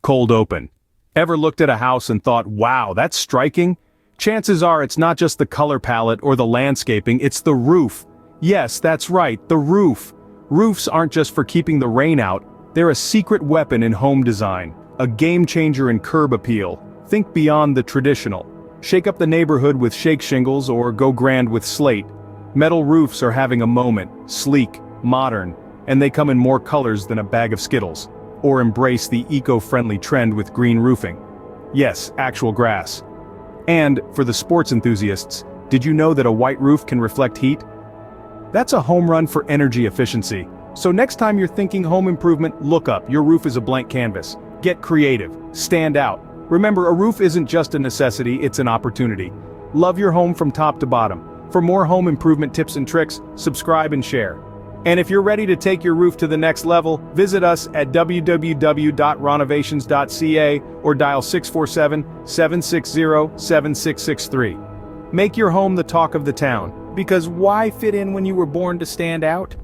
Cold open. Ever looked at a house and thought, wow, that's striking? Chances are it's not just the color palette or the landscaping, it's the roof. Yes, that's right, the roof. Roofs aren't just for keeping the rain out, they're a secret weapon in home design, a game changer in curb appeal. Think beyond the traditional. Shake up the neighborhood with shake shingles or go grand with slate. Metal roofs are having a moment, sleek, modern, and they come in more colors than a bag of Skittles. Or embrace the eco-friendly trend with green roofing. Yes, actual grass. And, for the sports enthusiasts, did you know that a white roof can reflect heat? That's a home run for energy efficiency. So next time you're thinking home improvement, look up. Your roof is a blank canvas. Get creative. Stand out. Remember, a roof isn't just a necessity, it's an opportunity. Love your home from top to bottom. For more home improvement tips and tricks, subscribe and share. And if you're ready to take your roof to the next level, visit us at www.ronovations.ca or dial 647-760-7663. Make your home the talk of the town, because why fit in when you were born to stand out?